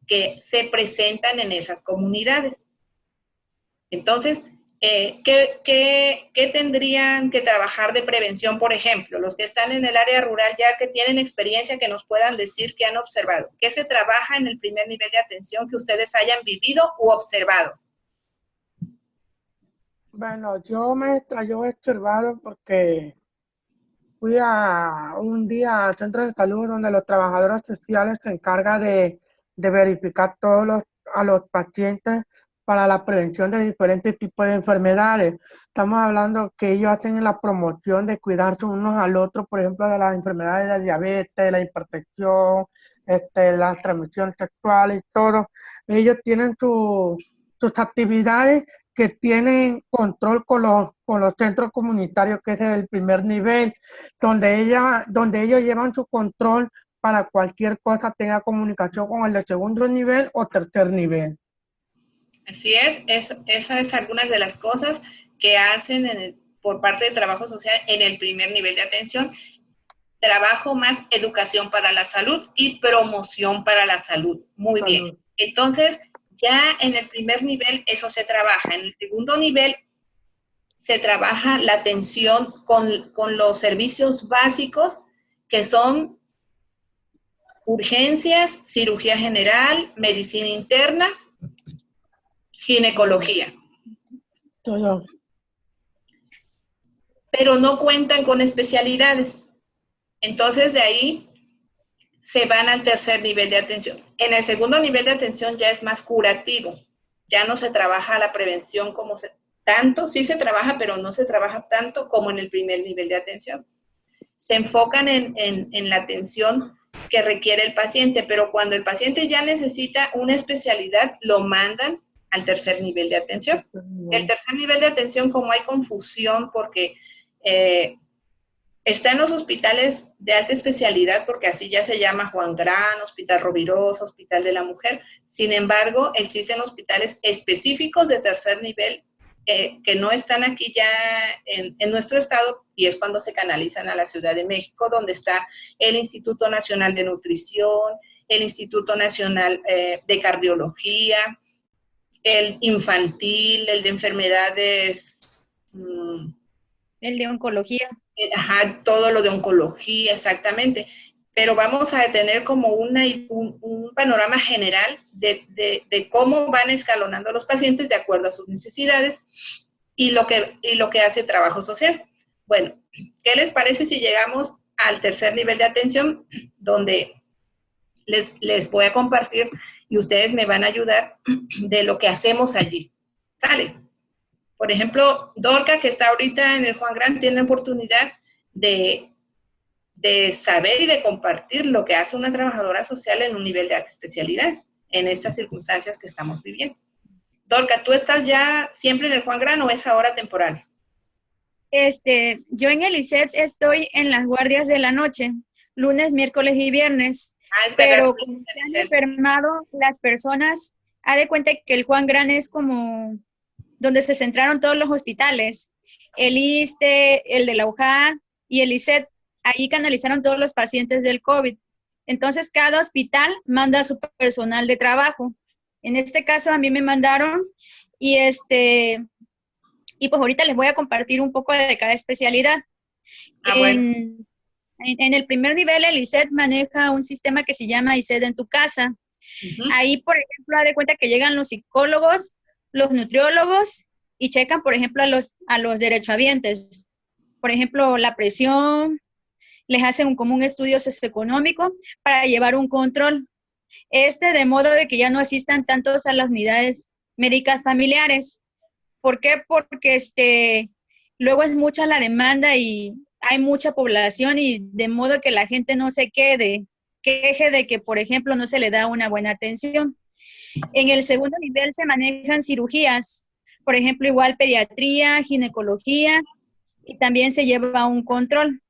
que se presentan en esas comunidades. Entonces, ¿qué tendrían que trabajar de prevención, por ejemplo? Los que están en el área rural ya que tienen experiencia, que nos puedan decir qué han observado. ¿Qué se trabaja en el primer nivel de atención que ustedes hayan vivido u observado? Bueno, yo, maestra, yo he observado porque fui un día al centro de salud donde los trabajadores sociales se encargan de verificar a los pacientes para la prevención de diferentes tipos de enfermedades. Estamos hablando que ellos hacen la promoción de cuidarse unos al otro, por ejemplo, de las enfermedades de diabetes, la hipertensión, las transmisiones sexuales y todo. Ellos tienen sus actividades que tienen control con los centros comunitarios, que es el primer nivel donde ellos llevan su control para cualquier cosa, tenga comunicación con el de segundo nivel o tercer nivel. Así esa es algunas de las cosas que hacen por parte de trabajo social en el primer nivel de atención. Trabajo más educación para la salud y promoción para la salud. Muy bien. Entonces, ya en el primer nivel eso se trabaja. En el segundo nivel se trabaja la atención con los servicios básicos que son urgencias, cirugía general, medicina interna, ginecología. Todo. Pero no cuentan con especialidades. Entonces, de ahí se van al tercer nivel de atención. En el segundo nivel de atención ya es más curativo. Ya no se trabaja la prevención tanto, sí se trabaja, pero no se trabaja tanto como en el primer nivel de atención. Se enfocan en la atención que requiere el paciente, pero cuando el paciente ya necesita una especialidad, lo mandan al tercer nivel de atención. El tercer nivel de atención, como hay confusión, porque está en los hospitales de alta especialidad, porque así ya se llama Juan Gran, Hospital Rovirosa, Hospital de la Mujer. Sin embargo, existen hospitales específicos de tercer nivel que no están aquí ya en nuestro estado, y es cuando se canalizan a la Ciudad de México, donde está el Instituto Nacional de Nutrición, el Instituto Nacional de Cardiología, el infantil, el de enfermedades... el de oncología. Ajá, todo lo de oncología, exactamente. Pero vamos a tener como un panorama general de cómo van escalonando los pacientes de acuerdo a sus necesidades y lo que hace trabajo social. Bueno, ¿qué les parece si llegamos al tercer nivel de atención, donde les voy a compartir y ustedes me van a ayudar de lo que hacemos allí? ¿Sale? Por ejemplo, Dorca, que está ahorita en el Juan Gran, tiene la oportunidad de saber y de compartir lo que hace una trabajadora social en un nivel de alta especialidad, en estas circunstancias que estamos viviendo. Dorca, ¿tú estás ya siempre en el Juan Gran o es ahora temporal? Yo en el ISET estoy en las guardias de la noche, lunes, miércoles y viernes, pero como se han enfermado las personas, haz de cuenta que el Juan Gran es como donde se centraron todos los hospitales, el ISSSTE, el de la UJA y el ISET, ahí canalizaron todos los pacientes del COVID. Entonces, cada hospital manda a su personal de trabajo. En este caso, a mí me mandaron y y pues ahorita les voy a compartir un poco de cada especialidad. Bueno. En el primer nivel, el ISET maneja un sistema que se llama ISET en tu casa. Ahí, por ejemplo, haz de cuenta que llegan los psicólogos, los nutriólogos y checan, por ejemplo, a los derechohabientes. Por ejemplo, la presión, les hacen como un estudio socioeconómico para llevar un control. De modo de que ya no asistan tantos a las unidades médicas familiares. ¿Por qué? Porque luego es mucha la demanda y hay mucha población y de modo que la gente no se queje de que, por ejemplo, no se le da una buena atención. En el segundo nivel se manejan cirugías, por ejemplo, igual pediatría, ginecología, y también se lleva un control.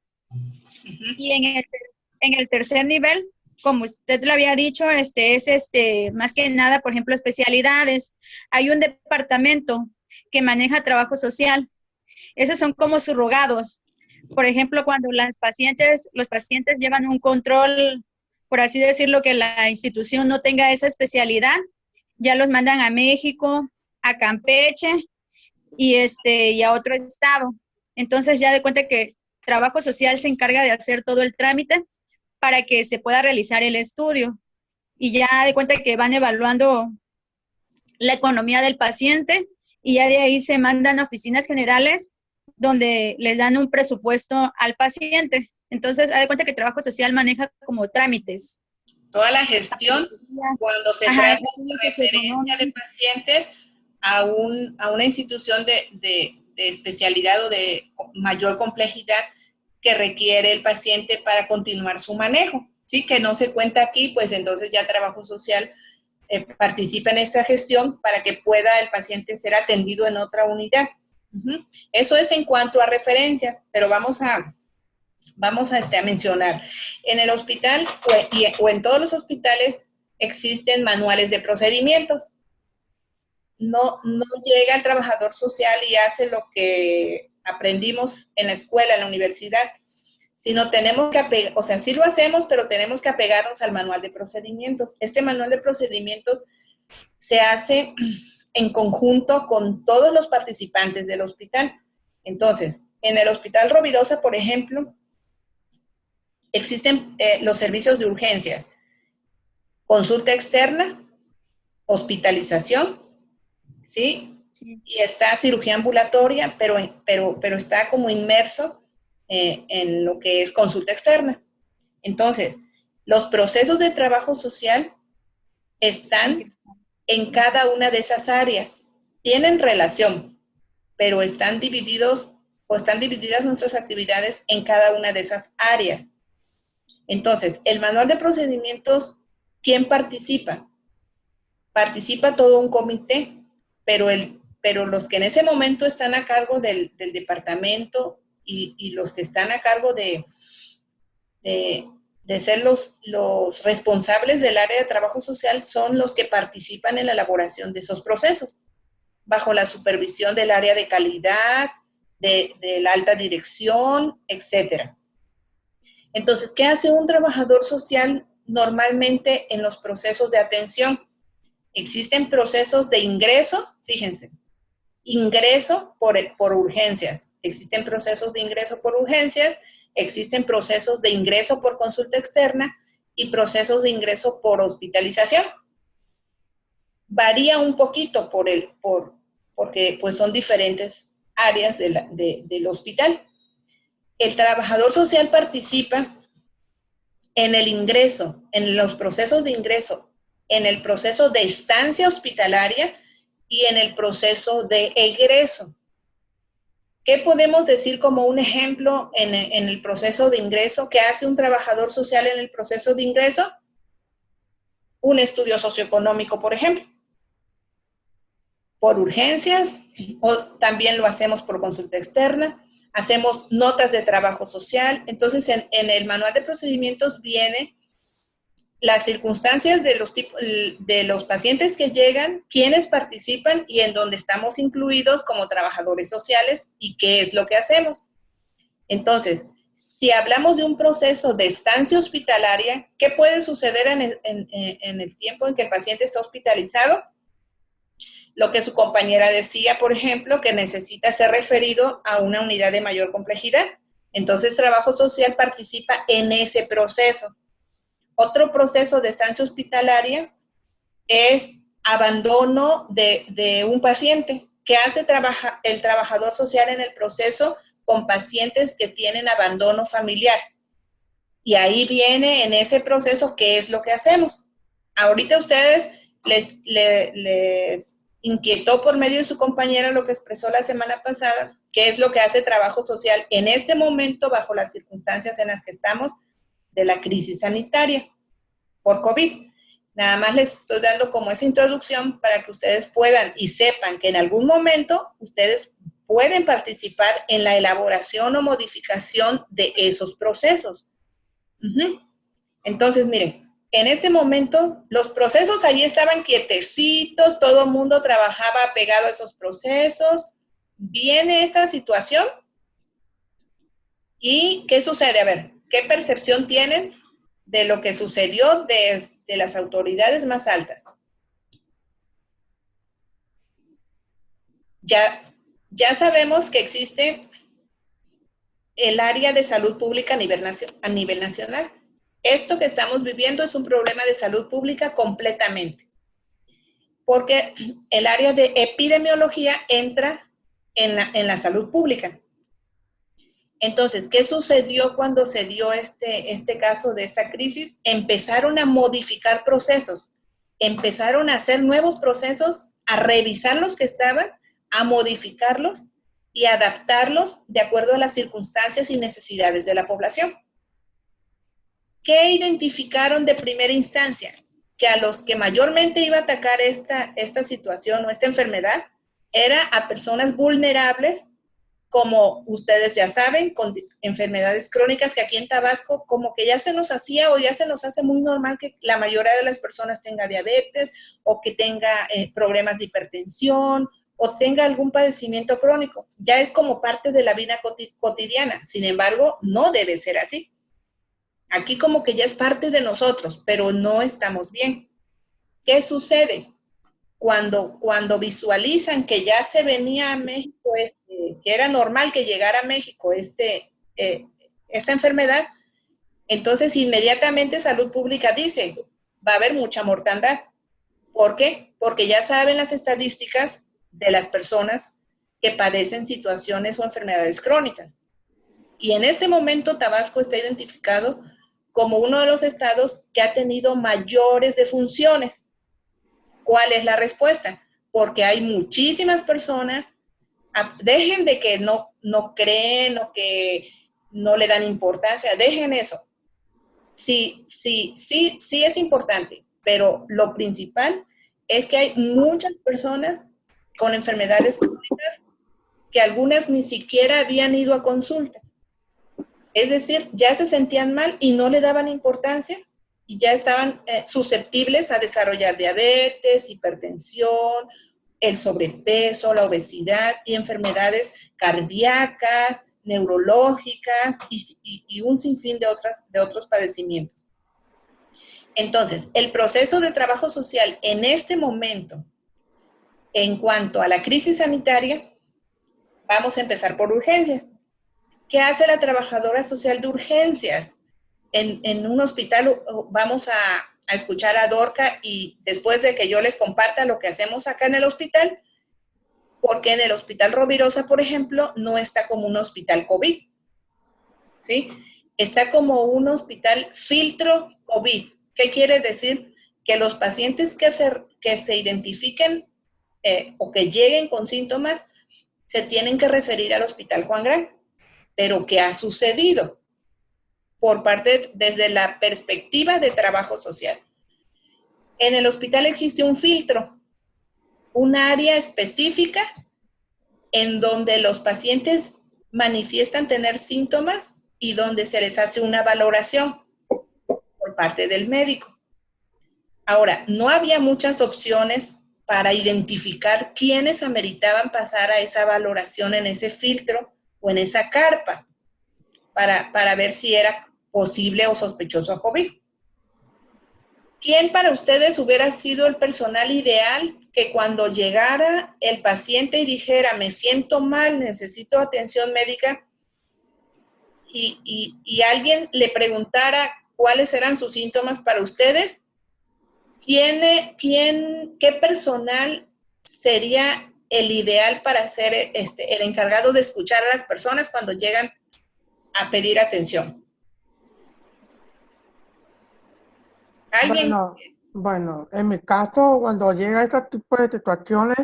Y en el tercer nivel, como usted lo había dicho, es más que nada, por ejemplo, especialidades. Hay un departamento que maneja trabajo social. Esos son como subrogados. Por ejemplo, cuando los pacientes llevan un control por así decirlo, que la institución no tenga esa especialidad, ya los mandan a México, a Campeche y a otro estado. Entonces ya de cuenta que trabajo social se encarga de hacer todo el trámite para que se pueda realizar el estudio. Y ya de cuenta que van evaluando la economía del paciente y ya de ahí se mandan a oficinas generales donde les dan un presupuesto al paciente. Entonces, haz de cuenta que trabajo social maneja como trámites. Toda la gestión cuando se trata de referencia de pacientes a una institución de especialidad o de mayor complejidad que requiere el paciente para continuar su manejo. Sí, que no se cuenta aquí, pues entonces ya trabajo social participa en esta gestión para que pueda el paciente ser atendido en otra unidad. Eso es en cuanto a referencias, pero vamos a mencionar. En el hospital o en todos los hospitales existen manuales de procedimientos. No llega el trabajador social y hace lo que aprendimos en la escuela, en la universidad, sino tenemos que o sea, sí lo hacemos, pero tenemos que apegarnos al manual de procedimientos. Este manual de procedimientos se hace en conjunto con todos los participantes del hospital. Entonces, en el Hospital Rovirosa, por ejemplo, existen los servicios de urgencias, consulta externa, hospitalización, ¿sí? Sí. Y está cirugía ambulatoria, pero está como inmerso en lo que es consulta externa. Entonces, los procesos de trabajo social están en cada una de esas áreas. Tienen relación, pero están divididas nuestras actividades en cada una de esas áreas. Entonces, el manual de procedimientos, ¿quién participa? Participa todo un comité, pero los que en ese momento están a cargo del departamento y los que están a cargo de ser los responsables del área de trabajo social son los que participan en la elaboración de esos procesos, bajo la supervisión del área de calidad, de la alta dirección, etcétera. Entonces, ¿qué hace un trabajador social normalmente en los procesos de atención? Existen procesos de ingreso, fíjense, ingreso por urgencias. Existen procesos de ingreso por urgencias, existen procesos de ingreso por consulta externa y procesos de ingreso por hospitalización. Varía un poquito porque pues son diferentes áreas del hospital. El trabajador social participa en el ingreso, en los procesos de ingreso, en el proceso de estancia hospitalaria y en el proceso de egreso. ¿Qué podemos decir como un ejemplo en el proceso de ingreso? ¿Qué hace un trabajador social en el proceso de ingreso? Un estudio socioeconómico, por ejemplo. Por urgencias, o también lo hacemos por consulta externa. Hacemos notas de trabajo social. Entonces, en el manual de procedimientos viene las circunstancias de los pacientes que llegan, quiénes participan y en dónde estamos incluidos como trabajadores sociales y qué es lo que hacemos. Entonces, si hablamos de un proceso de estancia hospitalaria, ¿qué puede suceder en el tiempo en que el paciente está hospitalizado? Lo que su compañera decía, por ejemplo, que necesita ser referido a una unidad de mayor complejidad. Entonces, trabajo social participa en ese proceso. Otro proceso de estancia hospitalaria es abandono de un paciente. ¿Qué hace el trabajador social en el proceso con pacientes que tienen abandono familiar? Y ahí viene en ese proceso qué es lo que hacemos. Ahorita a ustedes les inquietó por medio de su compañera lo que expresó la semana pasada, qué es lo que hace trabajo social en este momento bajo las circunstancias en las que estamos de la crisis sanitaria por COVID. Nada más les estoy dando como esa introducción para que ustedes puedan y sepan que en algún momento ustedes pueden participar en la elaboración o modificación de esos procesos. Entonces, miren, en este momento los procesos ahí estaban quietecitos, todo el mundo trabajaba pegado a esos procesos. Viene esta situación y ¿qué sucede? A ver, ¿qué percepción tienen de lo que sucedió desde las autoridades más altas. Ya sabemos que existe el área de salud pública a nivel nacional. Esto que estamos viviendo es un problema de salud pública completamente, porque el área de epidemiología entra en la salud pública. Entonces, ¿qué sucedió cuando se dio este caso de esta crisis? Empezaron a modificar procesos, empezaron a hacer nuevos procesos, a revisar los que estaban, a modificarlos y adaptarlos de acuerdo a las circunstancias y necesidades de la población. ¿Qué identificaron de primera instancia? Que a los que mayormente iba a atacar esta situación o esta enfermedad era a personas vulnerables, como ustedes ya saben, con enfermedades crónicas que aquí en Tabasco como que ya se nos hacía o ya se nos hace muy normal que la mayoría de las personas tenga diabetes o que tenga problemas de hipertensión o tenga algún padecimiento crónico. Ya es como parte de la vida cotidiana. Sin embargo, no debe ser así. Aquí como que ya es parte de nosotros, pero no estamos bien. ¿Qué sucede? Cuando visualizan que ya se venía a México, que era normal que llegara a México esta enfermedad, entonces inmediatamente Salud Pública dice, va a haber mucha mortandad. ¿Por qué? Porque ya saben las estadísticas de las personas que padecen situaciones o enfermedades crónicas. Y en este momento Tabasco está identificado como uno de los estados que ha tenido mayores defunciones. ¿Cuál es la respuesta? Porque hay muchísimas personas, dejen de que no creen o que no le dan importancia, dejen eso. Sí es importante, pero lo principal es que hay muchas personas con enfermedades crónicas que algunas ni siquiera habían ido a consulta. Es decir, ya se sentían mal y no le daban importancia y ya estaban susceptibles a desarrollar diabetes, hipertensión, el sobrepeso, la obesidad y enfermedades cardíacas, neurológicas y un sinfín de otros padecimientos. Entonces, el proceso de trabajo social en este momento, en cuanto a la crisis sanitaria, vamos a empezar por urgencias. ¿Qué hace la trabajadora social de urgencias? En un hospital vamos a escuchar a Dorca y después de que yo les comparta lo que hacemos acá en el hospital, porque en el Hospital Rovirosa, por ejemplo, no está como un hospital COVID, ¿sí? Está como un hospital filtro COVID. ¿Qué quiere decir? Que los pacientes que se identifiquen o que lleguen con síntomas se tienen que referir al Hospital Juan Gran. Pero ¿qué ha sucedido? Desde la perspectiva de trabajo social. En el hospital existe un filtro, un área específica en donde los pacientes manifiestan tener síntomas y donde se les hace una valoración por parte del médico. Ahora, no había muchas opciones para identificar quiénes ameritaban pasar a esa valoración en ese filtro o en esa carpa para ver si era posible o sospechoso a COVID. ¿Quién para ustedes hubiera sido el personal ideal que cuando llegara el paciente y dijera, me siento mal, necesito atención médica, y alguien le preguntara cuáles eran sus síntomas para ustedes? ¿Qué personal sería el ideal para ser el encargado de escuchar a las personas cuando llegan a pedir atención? ¿Alguien? Bueno, en mi caso, cuando llega este tipo de situaciones,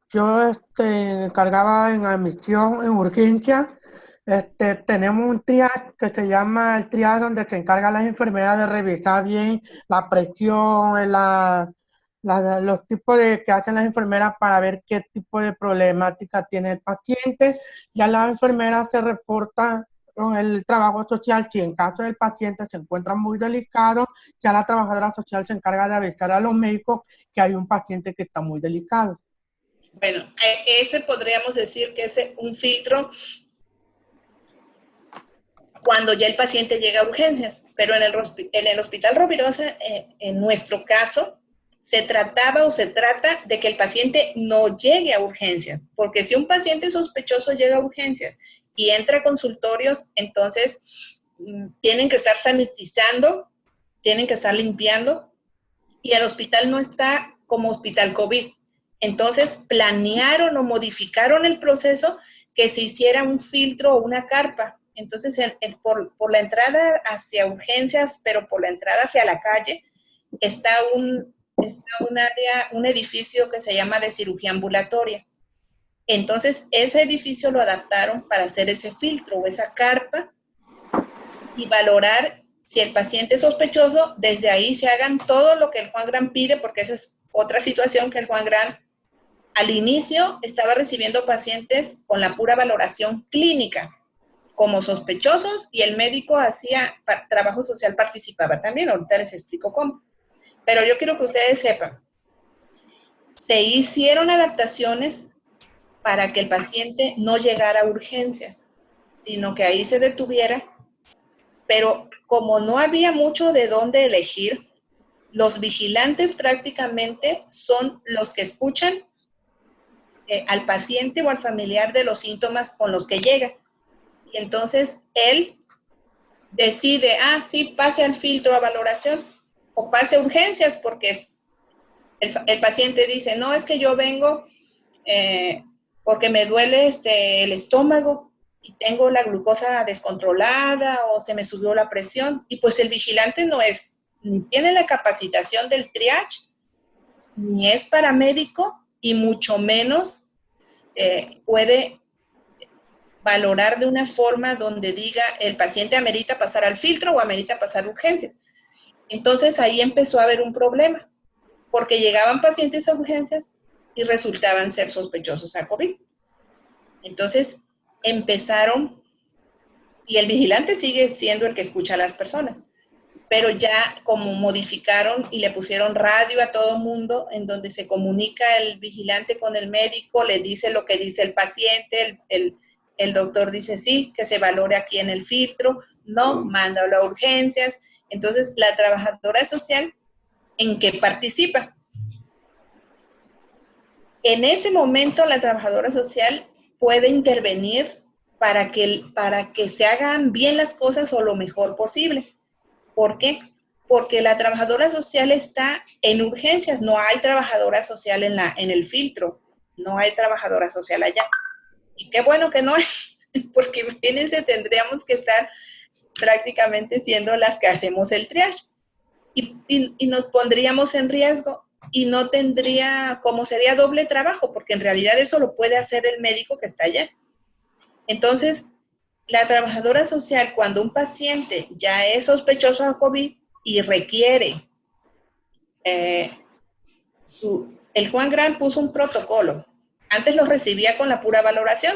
yo me encargaba en admisión, en urgencia. Tenemos un triage que se llama el triage, donde se encarga las enfermedades de revisar bien la presión, los tipos que hacen las enfermeras para ver qué tipo de problemática tiene el paciente. Ya la enfermera se reporta con el trabajo social. Si en caso del paciente se encuentra muy delicado, ya la trabajadora social se encarga de avisar a los médicos que hay un paciente que está muy delicado. Bueno, ese podríamos decir que es un filtro cuando ya el paciente llega a urgencias. Pero en el Hospital Rovirosa, en nuestro caso, se trataba o se trata de que el paciente no llegue a urgencias, porque si un paciente sospechoso llega a urgencias y entra a consultorios, entonces tienen que estar sanitizando, tienen que estar limpiando, y el hospital no está como hospital COVID. Entonces planearon o modificaron el proceso que se hiciera un filtro o una carpa. Entonces, por la entrada hacia urgencias, pero por la entrada hacia la calle, está un área, un edificio que se llama de cirugía ambulatoria. Entonces, ese edificio lo adaptaron para hacer ese filtro o esa carpa y valorar si el paciente es sospechoso. Desde ahí se hagan todo lo que el Juan Gran pide, porque esa es otra situación que el Juan Gran al inicio estaba recibiendo pacientes con la pura valoración clínica como sospechosos, y el médico hacía trabajo social, participaba también. Ahorita les explico cómo. Pero yo quiero que ustedes sepan, se hicieron adaptaciones para que el paciente no llegara a urgencias, sino que ahí se detuviera. Pero como no había mucho de dónde elegir, los vigilantes prácticamente son los que escuchan al paciente o al familiar de los síntomas con los que llega. Y entonces él decide, sí, pase al filtro a valoración o pase a urgencias, porque el paciente dice, no, es que yo vengo porque me duele el estómago y tengo la glucosa descontrolada o se me subió la presión. Y pues el vigilante ni tiene la capacitación del triage, ni es paramédico, y mucho menos puede valorar de una forma donde diga el paciente amerita pasar al filtro o amerita pasar a urgencias. Entonces ahí empezó a haber un problema, porque llegaban pacientes a urgencias y resultaban ser sospechosos a COVID. Entonces empezaron, y el vigilante sigue siendo el que escucha a las personas, pero ya como modificaron y le pusieron radio a todo mundo, en donde se comunica el vigilante con el médico, le dice lo que dice el paciente, el doctor dice sí, que se valore aquí en el filtro, no, mándalo a urgencias. Entonces, la trabajadora social, ¿en qué participa? En ese momento, la trabajadora social puede intervenir para que se hagan bien las cosas o lo mejor posible. ¿Por qué? Porque la trabajadora social está en urgencias, no hay trabajadora social en el filtro, no hay trabajadora social allá. Y qué bueno que no hay, porque imagínense, tendríamos que estar prácticamente siendo las que hacemos el triage. Y nos pondríamos en riesgo y no tendría, como sería doble trabajo, porque en realidad eso lo puede hacer el médico que está allá. Entonces, la trabajadora social, cuando un paciente ya es sospechoso de COVID y requiere, el Juan Gran puso un protocolo. Antes los recibía con la pura valoración,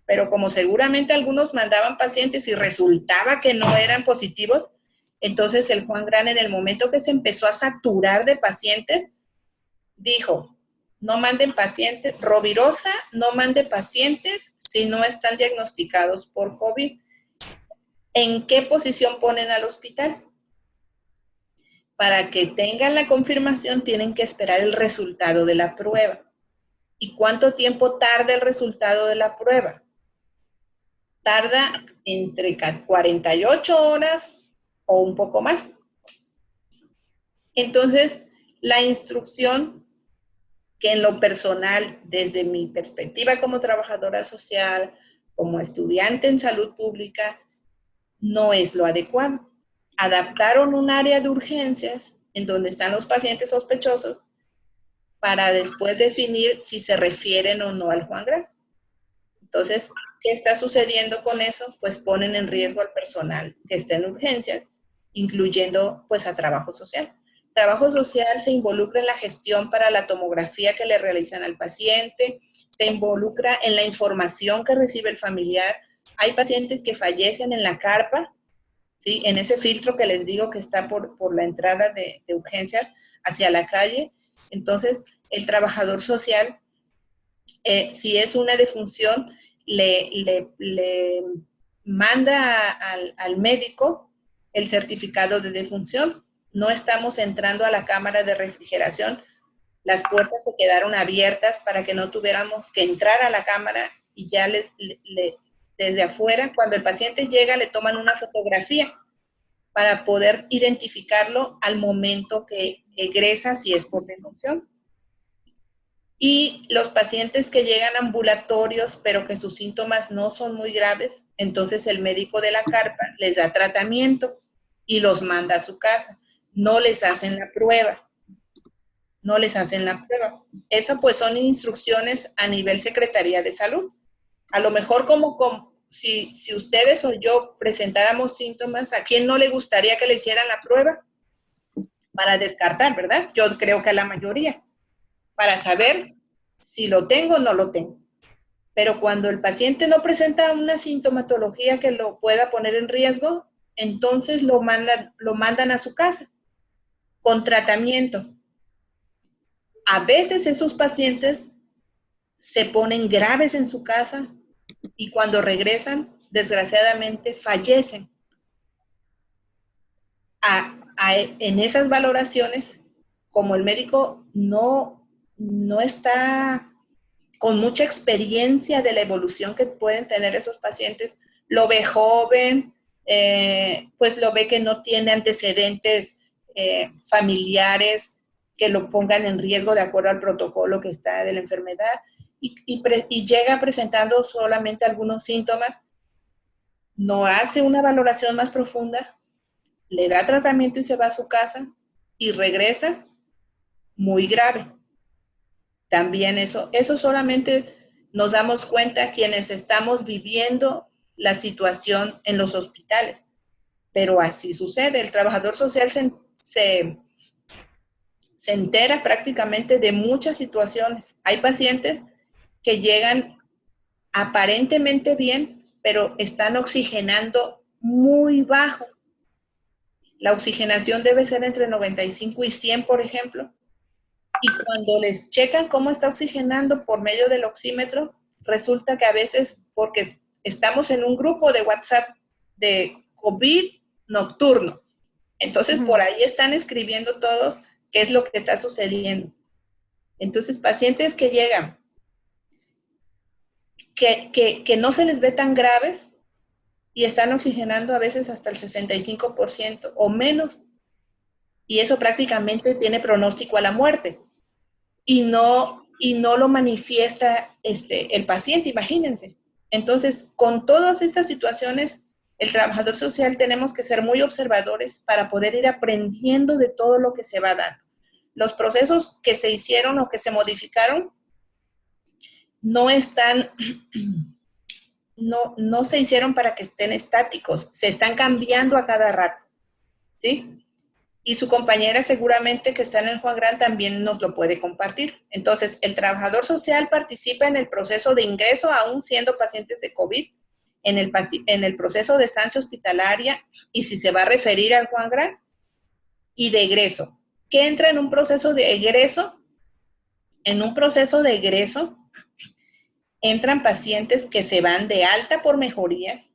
pero como seguramente algunos mandaban pacientes y resultaba que no eran positivos, entonces el Juan Gran, en el momento que se empezó a saturar de pacientes, dijo, no manden pacientes, Rovirosa no mande pacientes si no están diagnosticados por COVID. ¿En qué posición ponen al hospital? Para que tengan la confirmación tienen que esperar el resultado de la prueba. ¿Y cuánto tiempo tarda el resultado de la prueba? Tarda entre 48 horas o un poco más. Entonces, la instrucción, que en lo personal, desde mi perspectiva como trabajadora social, como estudiante en salud pública, no es lo adecuado. Adaptaron un área de urgencias en donde están los pacientes sospechosos para después definir si se refieren o no al Juan Gran. Entonces, ¿qué está sucediendo con eso? Pues ponen en riesgo al personal que está en urgencias, incluyendo pues a trabajo social. Trabajo social se involucra en la gestión para la tomografía que le realizan al paciente, se involucra en la información que recibe el familiar. Hay pacientes que fallecen en la carpa, ¿sí? En ese filtro que les digo que está por la entrada de urgencias hacia la calle. Entonces, el trabajador social, si es una defunción, le manda al médico el certificado de defunción. No estamos entrando a la cámara de refrigeración. Las puertas se quedaron abiertas para que no tuviéramos que entrar a la cámara y ya desde afuera, cuando el paciente llega, le toman una fotografía para poder identificarlo al momento que egresa, si es por defunción. Y los pacientes que llegan ambulatorios, pero que sus síntomas no son muy graves, entonces el médico de la carpa les da tratamiento y los manda a su casa. No les hacen la prueba. No les hacen la prueba. Eso pues son instrucciones a nivel Secretaría de Salud. A lo mejor si ustedes o yo presentáramos síntomas, ¿a quién no le gustaría que le hicieran la prueba? Para descartar, ¿verdad? Yo creo que a la mayoría. Para saber si lo tengo o no lo tengo. Pero cuando el paciente no presenta una sintomatología que lo pueda poner en riesgo, entonces lo mandan a su casa con tratamiento. A veces esos pacientes se ponen graves en su casa y cuando regresan, desgraciadamente, fallecen. En esas valoraciones, como el médico no está con mucha experiencia de la evolución que pueden tener esos pacientes, lo ve joven, pues lo ve que no tiene antecedentes familiares que lo pongan en riesgo de acuerdo al protocolo que está de la enfermedad y llega presentando solamente algunos síntomas, no hace una valoración más profunda, le da tratamiento y se va a su casa y regresa muy grave. También eso solamente nos damos cuenta quienes estamos viviendo la situación en los hospitales. Pero así sucede. El trabajador social se entera prácticamente de muchas situaciones. Hay pacientes que llegan aparentemente bien, pero están oxigenando muy bajo. La oxigenación debe ser entre 95 y 100, por ejemplo. Y cuando les checan cómo está oxigenando por medio del oxímetro, resulta que a veces, porque estamos en un grupo de WhatsApp de COVID nocturno, entonces por ahí están escribiendo todos qué es lo que está sucediendo. Entonces, pacientes que llegan, que no se les ve tan graves y están oxigenando a veces hasta el 65% o menos, y eso prácticamente tiene pronóstico a la muerte. Y no lo manifiesta el paciente, imagínense. Entonces, con todas estas situaciones, el trabajador social tenemos que ser muy observadores para poder ir aprendiendo de todo lo que se va dando. Los procesos que se hicieron o que se modificaron no se hicieron para que estén estáticos, se están cambiando a cada rato, ¿sí? Y su compañera seguramente que está en el Juan Gran también nos lo puede compartir. Entonces, el trabajador social participa en el proceso de ingreso, aún siendo pacientes de COVID, en el proceso de estancia hospitalaria y si se va a referir al Juan Gran, y de egreso. ¿Qué entra en un proceso de egreso? En un proceso de egreso entran pacientes que se van de alta por mejoría,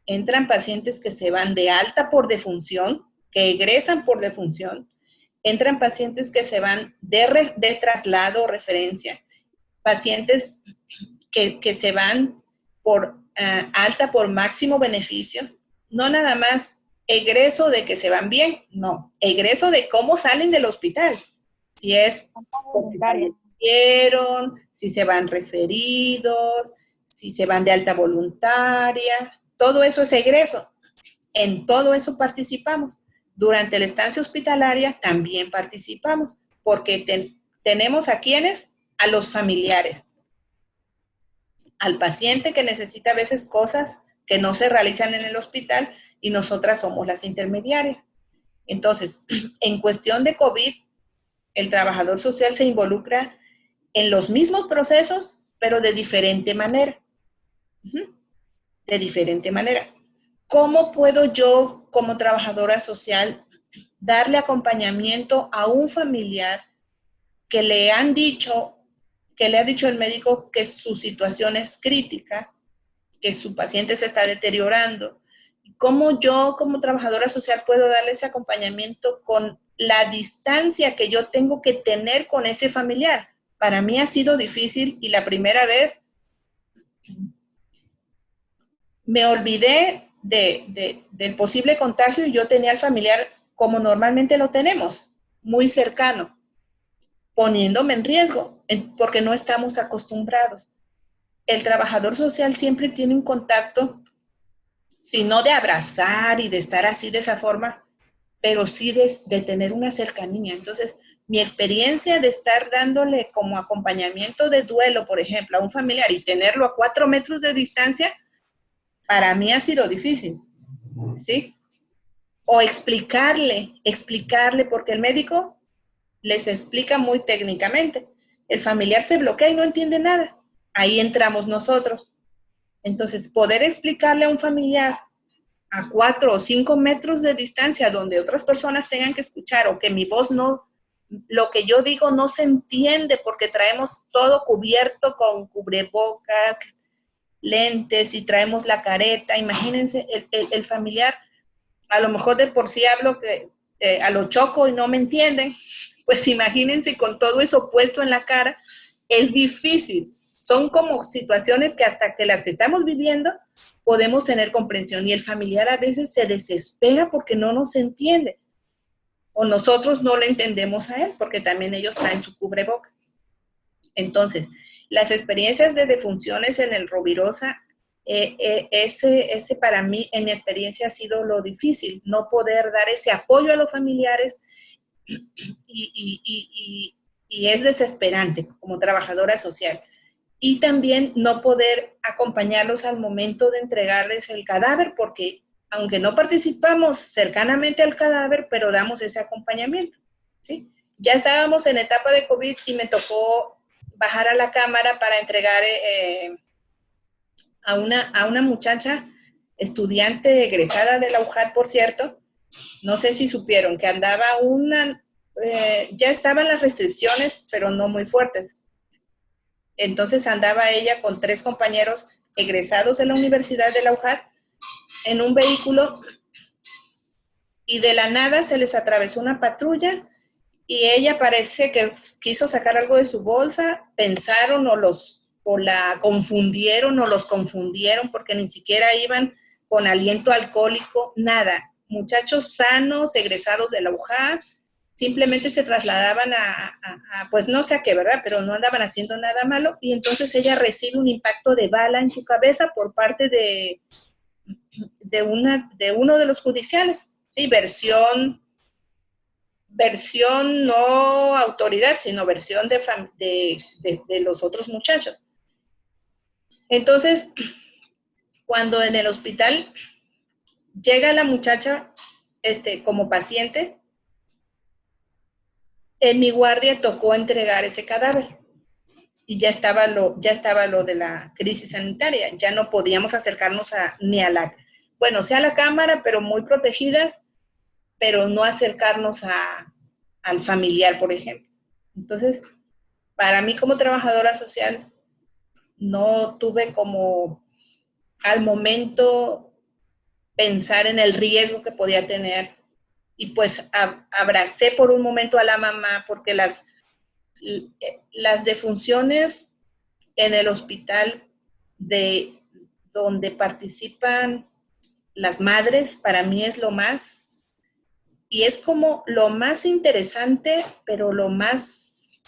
entran pacientes que se van de alta por defunción, que egresan por defunción, entran pacientes que se van de traslado o referencia, pacientes que se van por alta por máximo beneficio, no nada más egreso de que se van bien, no, egreso de cómo salen del hospital, si es porque fallecieron, si se van referidos, si se van de alta voluntaria, todo eso es egreso, en todo eso participamos. Durante la estancia hospitalaria también participamos, porque tenemos a quienes, a los familiares, al paciente que necesita a veces cosas que no se realizan en el hospital y nosotras somos las intermediarias. Entonces, en cuestión de COVID, el trabajador social se involucra en los mismos procesos, pero de diferente manera. De diferente manera. ¿Cómo puedo yo, como trabajadora social, darle acompañamiento a un familiar que le ha dicho el médico que su situación es crítica que su paciente se está deteriorando. ¿Cómo yo como trabajadora social puedo darle ese acompañamiento con la distancia que yo tengo que tener con ese familiar? Para mí ha sido difícil y la primera vez me olvidé del posible contagio y yo tenía al familiar como normalmente lo tenemos, muy cercano, poniéndome en riesgo porque no estamos acostumbrados. El trabajador social siempre tiene un contacto, si no de abrazar y de estar así de esa forma, pero sí de tener una cercanía. Entonces, mi experiencia de estar dándole como acompañamiento de duelo, por ejemplo, a un familiar y tenerlo a 4 metros de distancia, para mí ha sido difícil, ¿sí? O explicarle, porque el médico les explica muy técnicamente. El familiar se bloquea y no entiende nada. Ahí entramos nosotros. Entonces, poder explicarle a un familiar a 4 o 5 metros de distancia donde otras personas tengan que escuchar o que mi voz no, lo que yo digo no se entiende porque traemos todo cubierto con cubrebocas, lentes y traemos la careta. Imagínense, el familiar, a lo mejor de por sí hablo que a lo choco y no me entienden, pues imagínense con todo eso puesto en la cara, es difícil. Son como situaciones que hasta que las estamos viviendo podemos tener comprensión y el familiar a veces se desespera porque no nos entiende o nosotros no le entendemos a él porque también ellos traen su cubreboca. Entonces, las experiencias de defunciones en el Rovirosa, ese para mí, en mi experiencia, ha sido lo difícil, no poder dar ese apoyo a los familiares y es desesperante como trabajadora social. Y también no poder acompañarlos al momento de entregarles el cadáver, porque aunque no participamos cercanamente al cadáver, pero damos ese acompañamiento, ¿sí? Ya estábamos en etapa de COVID y me tocó bajar a la cámara para entregar a una muchacha, estudiante egresada de la UJAT, por cierto. No sé si supieron que andaba ya estaban las restricciones, pero no muy fuertes. Entonces andaba ella con 3 compañeros egresados de la Universidad de la UJAT en un vehículo y de la nada se les atravesó una patrulla y ella parece que quiso sacar algo de su bolsa, pensaron o la confundieron o los confundieron porque ni siquiera iban con aliento alcohólico, nada. Muchachos sanos, egresados de la UJAT, simplemente se trasladaban pues no sé a qué, ¿verdad? Pero no andaban haciendo nada malo y entonces ella recibe un impacto de bala en su cabeza por parte de uno de los judiciales, ¿sí? Versión no autoridad, sino versión de los otros muchachos. Entonces, cuando en el hospital llega la muchacha como paciente, en mi guardia tocó entregar ese cadáver y ya estaba lo de la crisis sanitaria, ya no podíamos acercarnos ni a la cámara, pero muy protegidas, pero no acercarnos al familiar, por ejemplo. Entonces, para mí como trabajadora social, no tuve como al momento pensar en el riesgo que podía tener y pues abracé por un momento a la mamá porque las defunciones en el hospital donde participan las madres, para mí es lo más, y es como lo más interesante, pero lo más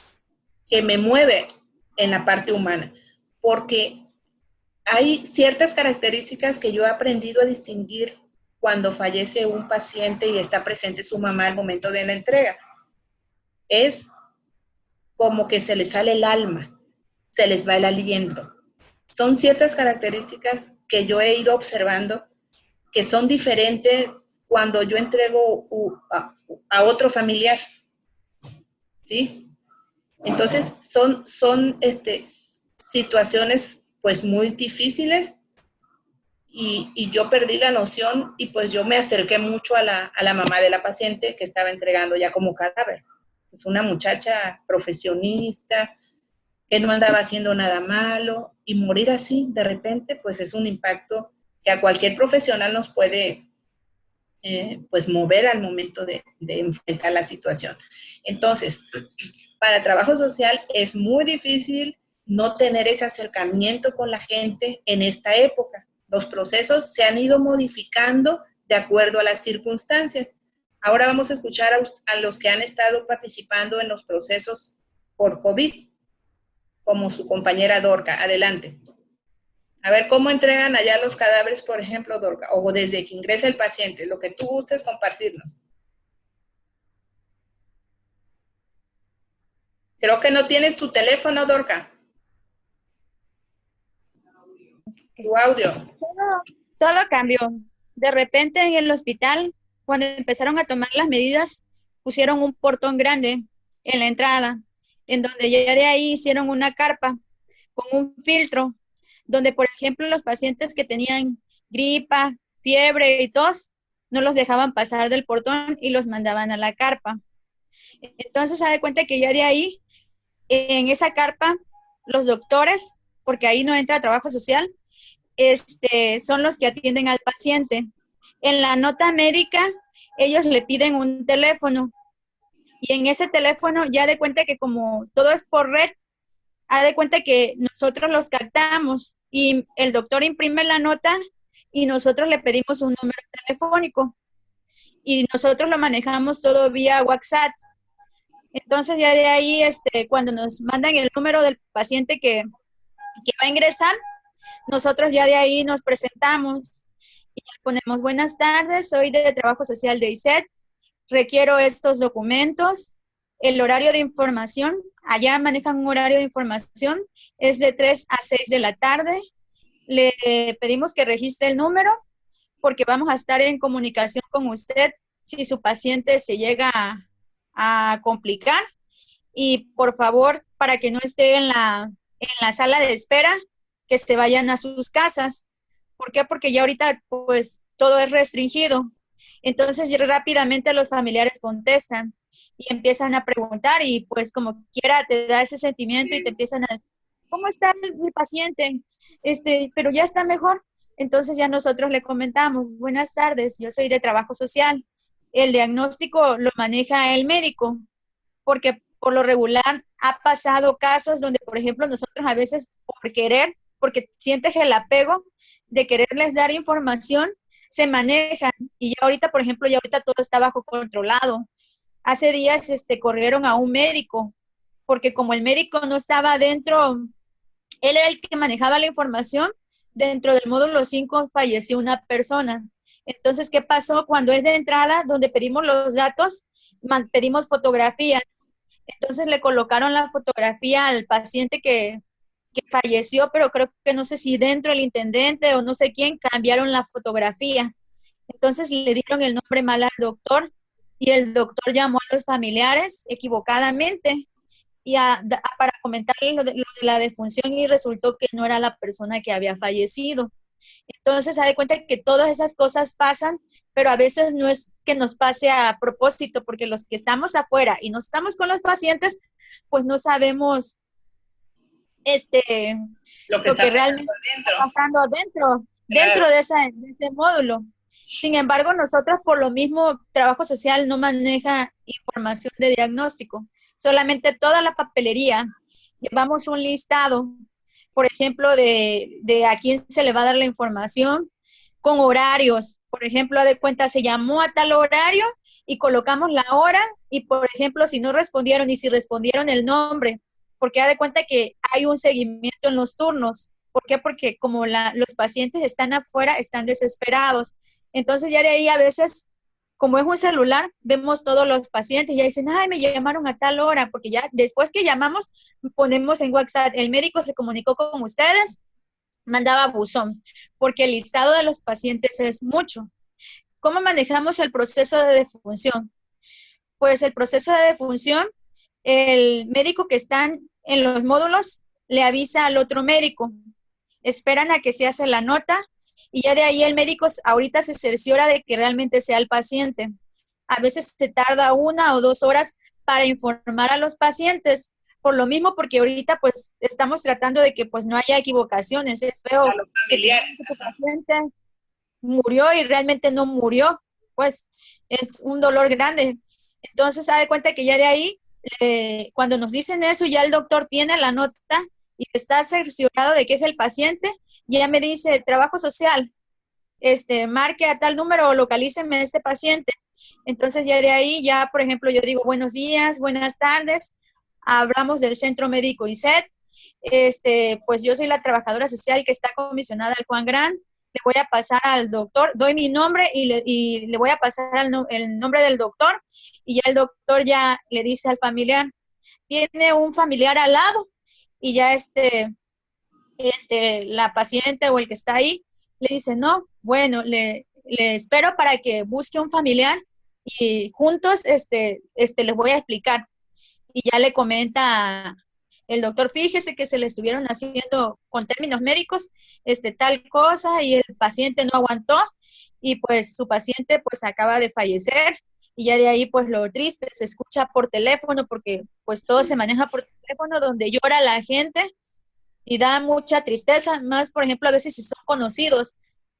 que me mueve en la parte humana, porque hay ciertas características que yo he aprendido a distinguir cuando fallece un paciente y está presente su mamá al momento de la entrega. Es como que se les sale el alma, se les va el aliento. Son ciertas características que yo he ido observando que son diferentes cuando yo entrego a otro familiar, ¿sí? Entonces, son situaciones pues muy difíciles y yo perdí la noción y pues yo me acerqué mucho a la mamá de la paciente que estaba entregando ya como cadáver. Es una muchacha profesionista que no andaba haciendo nada malo, y morir así de repente, pues es un impacto que a cualquier profesional nos puede pues mover al momento de enfrentar la situación. Entonces, para trabajo social es muy difícil no tener ese acercamiento con la gente en esta época. Los procesos se han ido modificando de acuerdo a las circunstancias. Ahora vamos a escuchar a los que han estado participando en los procesos por COVID, como su compañera Dorca. Adelante. A ver, ¿cómo entregan allá los cadáveres, por ejemplo, Dorca? O desde que ingresa el paciente, lo que tú gustes compartirnos. Creo que no tienes tu teléfono, Dorca. Tu audio. Todo cambió. De repente en el hospital, cuando empezaron a tomar las medidas, pusieron un portón grande en la entrada, en donde ya de ahí hicieron una carpa con un filtro, donde, por ejemplo, los pacientes que tenían gripa, fiebre y tos, no los dejaban pasar del portón y los mandaban a la carpa. Entonces, se da cuenta que ya de ahí, en esa carpa, los doctores, porque ahí no entra trabajo social, son los que atienden al paciente. En la nota médica, ellos le piden un teléfono, y en ese teléfono ya de cuenta que como todo es por red, de cuenta que nosotros los captamos y el doctor imprime la nota y nosotros le pedimos un número telefónico y nosotros lo manejamos todo vía WhatsApp. Entonces ya de ahí, cuando nos mandan el número del paciente que va a ingresar, nosotros ya de ahí nos presentamos y ponemos: buenas tardes, soy de Trabajo Social de ISET, requiero estos documentos, el horario de información, allá manejan un horario de información, es de 3 a 6 de la tarde, le pedimos que registre el número porque vamos a estar en comunicación con usted si su paciente se llega a complicar, y por favor, para que no esté en la sala de espera, que se vayan a sus casas. ¿Por qué? Porque ya ahorita pues todo es restringido. Entonces rápidamente los familiares contestan y empiezan a preguntar y pues como quiera te da ese sentimiento y te empiezan a decir: ¿cómo está mi paciente? Pero ya está mejor. Entonces ya nosotros le comentamos: buenas tardes, yo soy de Trabajo Social. El diagnóstico lo maneja el médico, porque por lo regular ha pasado casos donde, por ejemplo, nosotros a veces por querer, porque sientes el apego de quererles dar información, se manejan. Y ya ahorita, por ejemplo, ya ahorita todo está bajo controlado. Hace días corrieron a un médico, porque como el médico no estaba dentro, él era el que manejaba la información, dentro del módulo 5 falleció una persona. Entonces, ¿qué pasó? Cuando es de entrada, donde pedimos los datos, pedimos fotografías. Entonces le colocaron la fotografía al paciente que falleció, pero creo que no sé si dentro del intendente o no sé quién cambiaron la fotografía. Entonces le dieron el nombre mal al doctor y el doctor llamó a los familiares equivocadamente y para comentarle lo de la defunción, y resultó que no era la persona que había fallecido. Entonces, se da cuenta que todas esas cosas pasan, pero a veces no es que nos pase a propósito, porque los que estamos afuera y no estamos con los pacientes, pues no sabemos lo que realmente está pasando dentro de ese módulo. Sin embargo, nosotros por lo mismo, Trabajo Social no maneja información de diagnóstico, solamente toda la papelería. Llevamos un listado, por ejemplo, de a quién se le va a dar la información, con horarios. Por ejemplo, de cuenta, se llamó a tal horario y colocamos la hora y, por ejemplo, si no respondieron y si respondieron el nombre, porque da de cuenta que hay un seguimiento en los turnos. ¿Por qué? Porque como los pacientes están afuera, están desesperados. Entonces ya de ahí a veces, como es un celular, vemos todos los pacientes y ya dicen: ay, me llamaron a tal hora, porque ya después que llamamos, ponemos en WhatsApp: el médico se comunicó con ustedes, mandaba buzón, porque el listado de los pacientes es mucho. ¿Cómo manejamos el proceso de defunción? Pues el proceso de defunción, el médico que está en los módulos le avisa al otro médico, esperan a que se hace la nota y ya de ahí el médico ahorita se cerciora de que realmente sea el paciente. A veces se tarda 1 o 2 horas para informar a los pacientes, por lo mismo, porque ahorita pues estamos tratando de que pues no haya equivocaciones. Es feo A los que familiares. tu paciente murió y realmente no murió, pues es un dolor grande. Entonces, se da cuenta que ya de ahí, cuando nos dicen eso, ya el doctor tiene la nota y está cerciorado de que es el paciente, y ya me dice, trabajo social, marque a tal número o localíceme a este paciente. Entonces, ya de ahí, ya, por ejemplo, yo digo, buenos días, buenas tardes, hablamos del Centro Médico ISET, pues yo soy la trabajadora social que está comisionada al Juan Gran, le voy a pasar al doctor, doy mi nombre y le voy a pasar el nombre del doctor, y ya el doctor ya le dice al familiar, tiene un familiar al lado, y ya la paciente o el que está ahí le dice, no, bueno, le espero para que busque un familiar y juntos les voy a explicar. Y ya le comenta el doctor, fíjese que se le estuvieron haciendo con términos médicos, tal cosa, y el paciente no aguantó, y pues su paciente pues acaba de fallecer, y ya de ahí pues lo triste se escucha por teléfono, porque pues todo se maneja por teléfono, donde llora la gente, y da mucha tristeza, más por ejemplo a veces si son conocidos,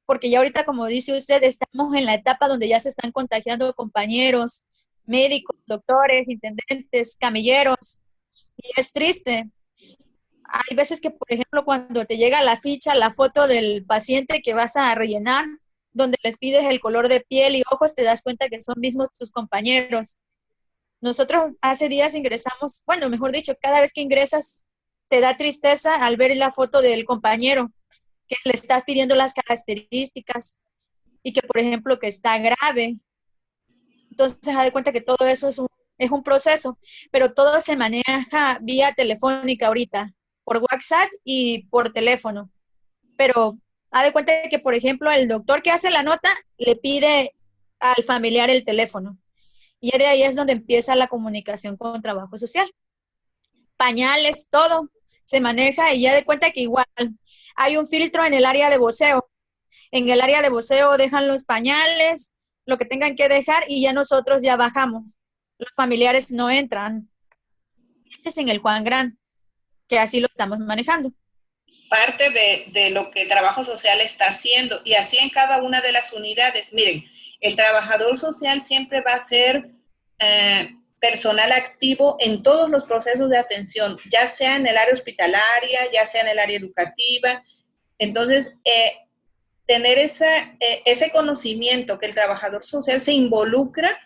porque ya ahorita, como dice usted, estamos en la etapa donde ya se están contagiando compañeros, médicos, doctores, intendentes, camilleros, y es triste. Hay veces que, por ejemplo, cuando te llega la ficha, la foto del paciente que vas a rellenar, donde les pides el color de piel y ojos, te das cuenta que son mismos tus compañeros. Nosotros hace días ingresamos, bueno, mejor dicho, cada vez que ingresas, te da tristeza al ver la foto del compañero, que le estás pidiendo las características y que, por ejemplo, que está grave. Entonces, se da cuenta que todo eso es un proceso, pero todo se maneja vía telefónica ahorita, por WhatsApp y por teléfono. Pero haz de cuenta que, por ejemplo, el doctor que hace la nota le pide al familiar el teléfono. Y de ahí es donde empieza la comunicación con trabajo social. Pañales, todo se maneja, y ya de cuenta que igual hay un filtro en el área de voceo. En el área de voceo dejan los pañales, lo que tengan que dejar, y ya nosotros ya bajamos. Los familiares no entran. Ese es en el Juan Gran, que así lo estamos manejando. Parte de lo que el trabajo social está haciendo, y así en cada una de las unidades. Miren, el trabajador social siempre va a ser personal activo en todos los procesos de atención, ya sea en el área hospitalaria, ya sea en el área educativa. Entonces, tener ese conocimiento que el trabajador social se involucra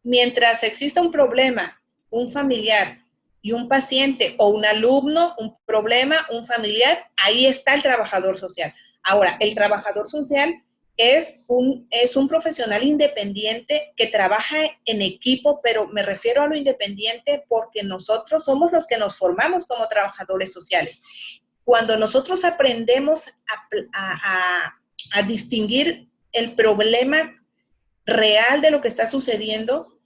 mientras exista un problema, un familiar y un paciente o un alumno, un problema, un familiar, ahí está el trabajador social. Ahora, el trabajador social es un profesional independiente que trabaja en equipo, pero me refiero a lo independiente porque nosotros somos los que nos formamos como trabajadores sociales. Cuando nosotros aprendemos a distinguir el problema real de lo que está sucediendo,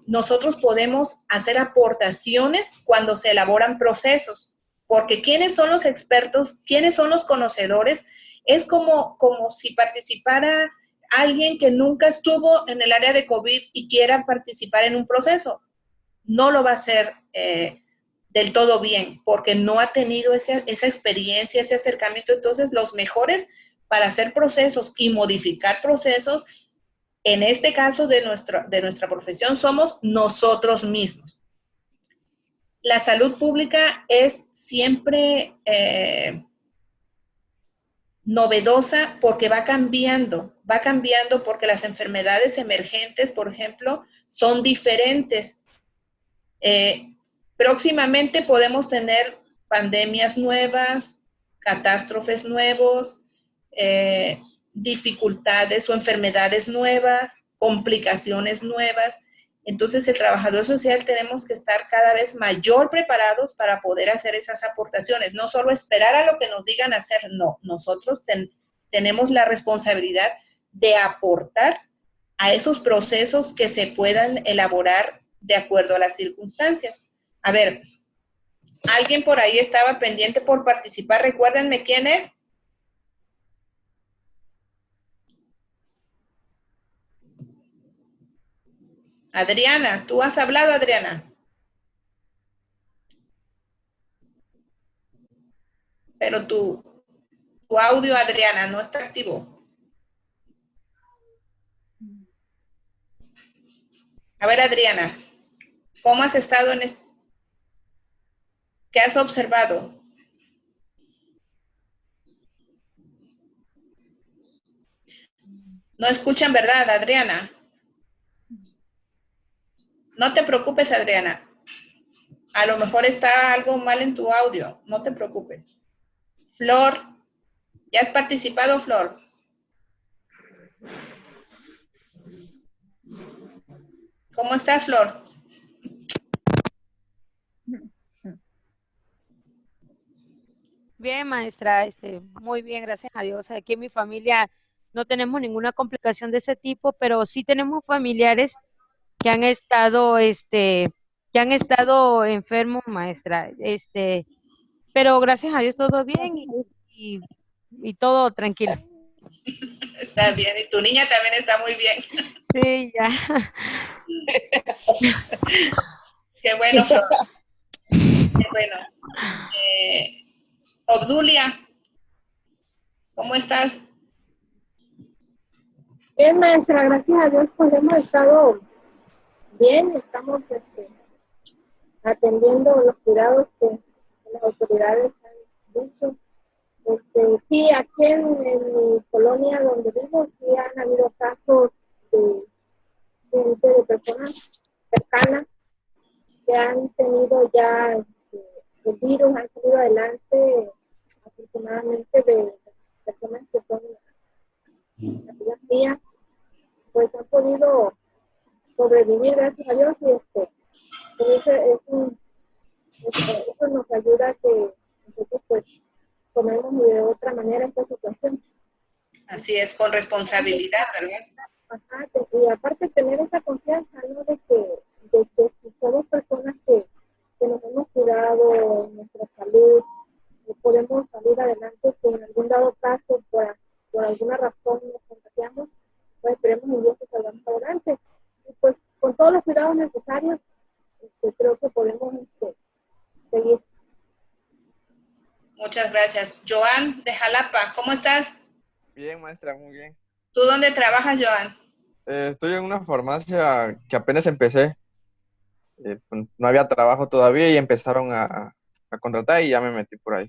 nosotros podemos hacer aportaciones cuando se elaboran procesos, porque ¿quiénes son los expertos? ¿Quiénes son los conocedores? Es como si participara alguien que nunca estuvo en el área de COVID y quiera participar en un proceso. No lo va a hacer del todo bien, porque no ha tenido esa experiencia, ese acercamiento. Entonces, los mejores para hacer procesos y modificar procesos, en este caso de nuestra profesión, somos nosotros mismos. La salud pública es siempre novedosa porque va cambiando porque las enfermedades emergentes, por ejemplo, son diferentes. Próximamente podemos tener pandemias nuevas, catástrofes nuevos, dificultades o enfermedades nuevas, complicaciones nuevas. Entonces, el trabajador social tenemos que estar cada vez mayor preparados para poder hacer esas aportaciones. No solo esperar a lo que nos digan hacer, no. Nosotros tenemos la responsabilidad de aportar a esos procesos que se puedan elaborar de acuerdo a las circunstancias. A ver, alguien por ahí estaba pendiente por participar. Recuérdenme quién es. Adriana, ¿tú has hablado, Adriana? Pero tu audio, Adriana, no está activo. A ver, Adriana, ¿cómo has estado en esto? ¿Qué has observado? No escuchan, ¿verdad, Adriana? No te preocupes, Adriana. A lo mejor está algo mal en tu audio. No te preocupes. Flor, ¿ya has participado, Flor? ¿Cómo estás, Flor? Bien, maestra, muy bien, gracias a Dios. Aquí en mi familia no tenemos ninguna complicación de ese tipo, pero sí tenemos familiares que han estado, enfermos, maestra. Pero gracias a Dios todo bien y, y todo tranquilo. Está bien. Y tu niña también está muy bien. Sí, ya. Qué bueno, Flor. Qué bueno. Obdulia, ¿cómo estás? Bien, maestra, gracias a Dios, pues hemos estado bien, estamos atendiendo los cuidados que las autoridades han dicho. Sí, aquí en mi colonia donde vivo, sí han habido casos de personas cercanas que han tenido ya el virus, han salido adelante, afortunadamente, de personas que son amigas mías, pues han podido sobrevivir, gracias a Dios, y eso nos ayuda a que nosotros pues tomemos de otra manera esta situación. Así es, con responsabilidad, ¿verdad? Ajá, y aparte tener esa confianza, ¿no? De que si somos personas que nos hemos cuidado en nuestra salud, podemos salir adelante, que en algún dado caso, por alguna razón nos contagiamos, pues esperemos en Dios que salgamos adelante. Y pues con todos los cuidados necesarios, creo que podemos seguir. Muchas gracias. Joan de Jalapa, ¿cómo estás? Bien, maestra, muy bien. ¿Tú dónde trabajas, Joan? Estoy en una farmacia que apenas empecé. Pues, no había trabajo todavía y empezaron a contratar y ya me metí por ahí.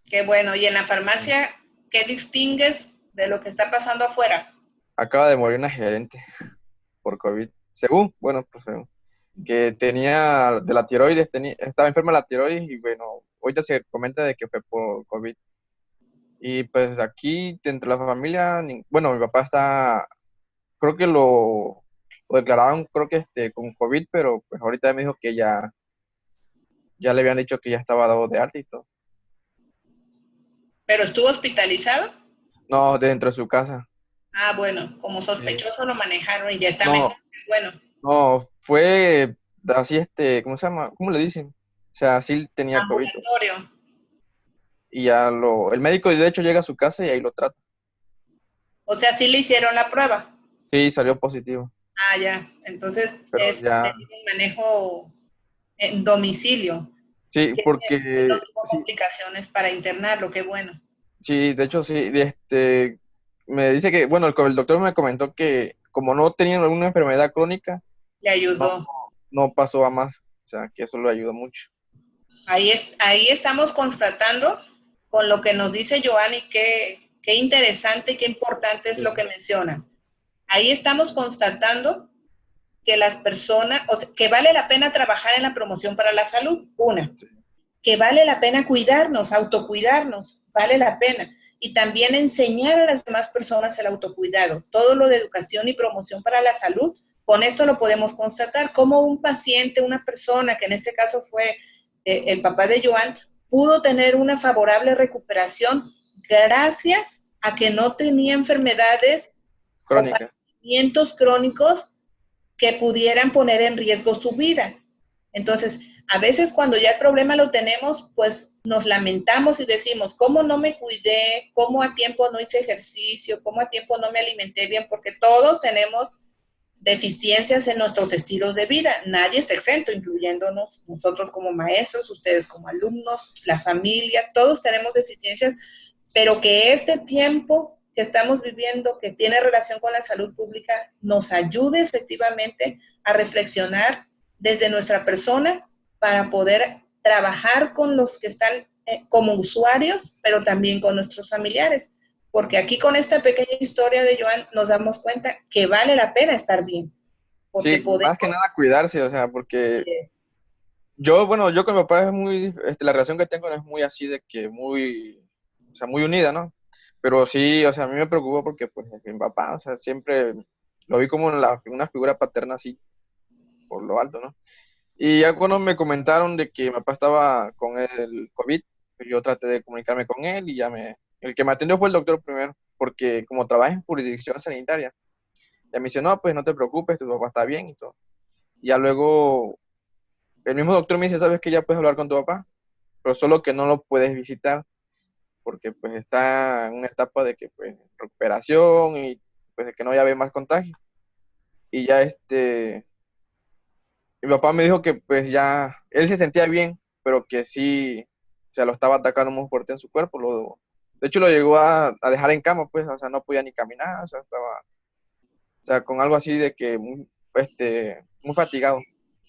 Qué bueno. ¿Y en la farmacia qué distingues de lo que está pasando afuera? Acaba de morir una gerente por COVID. Según, que tenía de la tiroides, estaba enferma de la tiroides y bueno, ahorita se comenta de que fue por COVID. Y pues aquí, dentro de la familia, bueno, mi papá está, creo que lo declararon, creo que con COVID, pero pues ahorita me dijo que ya le habían dicho que ya estaba dado de alta y todo. ¿Pero estuvo hospitalizado? No, dentro de su casa. Ah, bueno, como sospechoso lo manejaron y ya está No, mejor. Bueno, no, fue así, ¿cómo se llama? ¿Cómo le dicen? O sea, sí tenía COVID. ambulatorio. Y el médico de hecho llega a su casa y ahí lo trata. O sea, sí le hicieron la prueba. Sí, salió positivo. Ah, ya. Entonces Pero es ya, un manejo en domicilio. sí, Que porque, no tuvo complicaciones para internarlo, qué bueno. sí, de hecho sí, me dice que, bueno, el doctor me comentó que como no tenía alguna enfermedad crónica, Le ayudó. no pasó a más. O sea, que eso lo ayudó mucho. Ahí estamos constatando con lo que nos dice Joan y qué interesante y qué importante es lo que menciona. Ahí estamos constatando que las personas, o sea, que vale la pena trabajar en la promoción para la salud, Sí. que vale la pena cuidarnos, autocuidarnos, vale la pena. Y también enseñar a las demás personas el autocuidado, todo lo de educación y promoción para la salud. Con esto lo podemos constatar, como un paciente, una persona, que en este caso fue el papá de Joan, pudo tener una favorable recuperación gracias a que no tenía enfermedades Crónica. o padecimientos crónicos que pudieran poner en riesgo su vida. Entonces, a veces cuando ya el problema lo tenemos, pues nos lamentamos y decimos, ¿cómo no me cuidé? ¿Cómo a tiempo no hice ejercicio? ¿Cómo a tiempo no me alimenté bien? Porque todos tenemos deficiencias en nuestros estilos de vida. Nadie está exento, incluyéndonos nosotros como maestros, ustedes como alumnos, la familia, todos tenemos deficiencias, pero que este tiempo que estamos viviendo, que tiene relación con la salud pública, nos ayude efectivamente a reflexionar desde nuestra persona para poder trabajar con los que están como usuarios, pero también con nuestros familiares. Porque aquí con esta pequeña historia de Joan nos damos cuenta que vale la pena estar bien. Porque Sí, más que nada cuidarse, o sea, porque yo, bueno, yo con mi papá es muy, la relación que tengo no es muy así de que muy, o sea, muy unida, ¿no? Pero sí, o sea, a mí me preocupa porque, pues, mi papá, o sea, siempre lo vi como una figura paterna así, por lo alto, ¿no? Y ya cuando me comentaron de que mi papá estaba con el COVID, pues yo traté de comunicarme con él y el que me atendió fue el doctor primero, porque como trabaja en jurisdicción sanitaria, ya me dice, no, pues no te preocupes, tu papá está bien y todo. Y ya luego, el mismo doctor me dice, sabes que ya puedes hablar con tu papá, pero solo que no lo puedes visitar, porque pues está en una etapa de que pues recuperación y pues de que no haya haber más contagio. Y ya mi papá me dijo que pues ya, él se sentía bien, pero que sí, o sea, lo estaba atacando muy fuerte en su cuerpo. De hecho, lo llegó a dejar en cama, pues, o sea, no podía ni caminar, o sea, estaba, o sea, con algo así de que muy fatigado.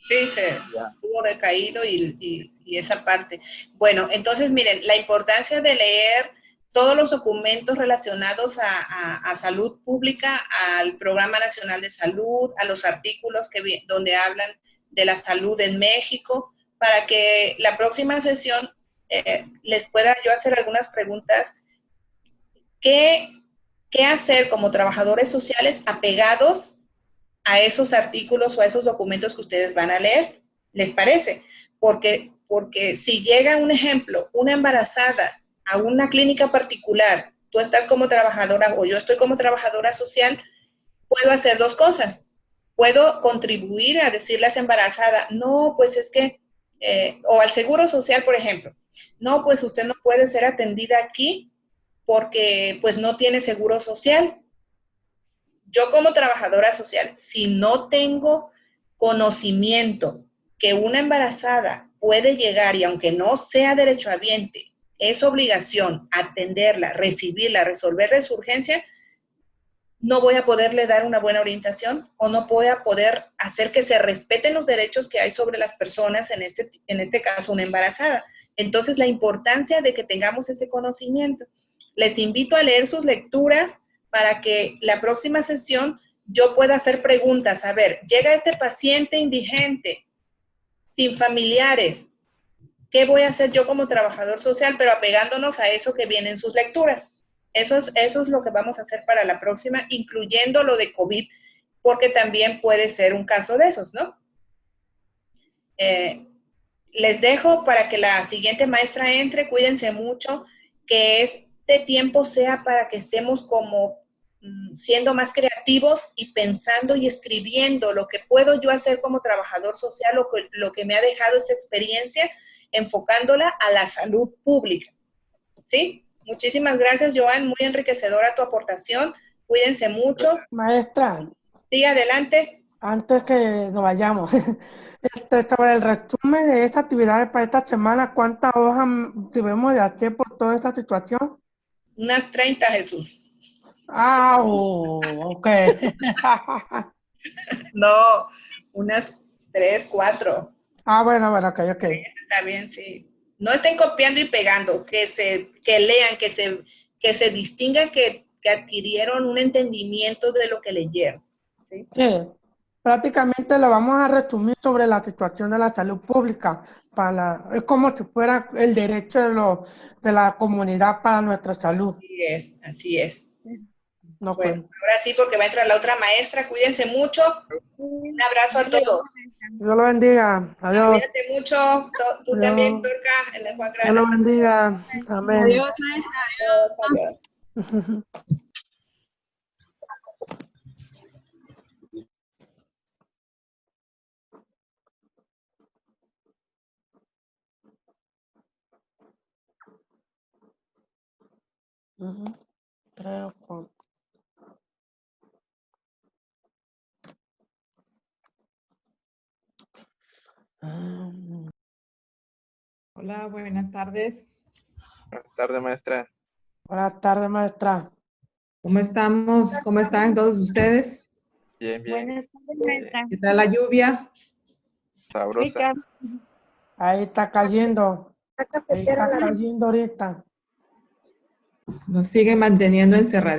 Sí, se Ya. estuvo decaído y esa parte. Bueno, entonces miren, la importancia de leer todos los documentos relacionados a salud pública, al Programa Nacional de Salud, a los artículos donde hablan de la salud en México, para que la próxima sesión les pueda yo hacer algunas preguntas. ¿Qué, qué hacer como trabajadores sociales apegados a esos artículos o a esos documentos que ustedes van a leer? ¿Les parece? Porque si llega un ejemplo, una embarazada a una clínica particular, tú estás como trabajadora o yo estoy como trabajadora social, puedo hacer dos cosas. Puedo contribuir a decirle a esa embarazada, no, pues es que, o al seguro social, por ejemplo, no, pues usted no puede ser atendida aquí porque pues no tiene seguro social. Yo como trabajadora social, si no tengo conocimiento que una embarazada puede llegar y aunque no sea derechohabiente, es obligación atenderla, recibirla, resolverle su urgencia, no voy a poderle dar una buena orientación o no voy a poder hacer que se respeten los derechos que hay sobre las personas, en este caso una embarazada. Entonces, la importancia de que tengamos ese conocimiento. Les invito a leer sus lecturas para que la próxima sesión yo pueda hacer preguntas. A ver, llega este paciente indigente, sin familiares. ¿Qué voy a hacer yo como trabajador social? Pero apegándonos a eso que viene en sus lecturas. Eso es lo que vamos a hacer para la próxima, incluyendo lo de COVID, porque también puede ser un caso de esos, ¿no? Les dejo para que la siguiente maestra entre, cuídense mucho, que este tiempo sea para que estemos como siendo más creativos y pensando y escribiendo lo que puedo yo hacer como trabajador social, lo que me ha dejado esta experiencia, enfocándola a la salud pública. ¿Sí? Muchísimas gracias, Joan, muy enriquecedora tu aportación. Cuídense mucho. Maestra, Sí, adelante. antes que nos vayamos, sobre el resumen de estas actividades para esta semana, ¿cuántas hojas debemos de hacer por toda esta situación? Unas 30, Jesús. Ah, ok. No, unas 3, 4. Bueno, ok, ok. Está bien, sí. No estén copiando y pegando, que lean, que se distingan que adquirieron un entendimiento de lo que leyeron. ¿Sí? Sí, prácticamente lo vamos a resumir sobre la situación de la salud pública. Es como si fuera el derecho de la comunidad para nuestra salud. Así es, así es. No, Bueno, ahora sí, porque va a entrar la otra maestra. Cuídense mucho. Un abrazo a todos. Dios lo bendiga. Adiós. Cuídate mucho. Tú también, Adiós. Turca, en la Juan Dios lo Grana. bendiga. Amén. Adiós, maestra. Adiós. Ujú. 3 o 4. Ah, Hola, buenas tardes. Buenas tardes, maestra. buenas tardes, maestra. ¿Cómo estamos? ¿Cómo están todos ustedes? Bien, bien. Buenas tardes, maestra. ¿Qué tal la lluvia? Sabrosa. Rica. Ahí está cayendo. La Ahí cafetera está la cayendo ahorita. Nos siguen manteniendo encerraditos.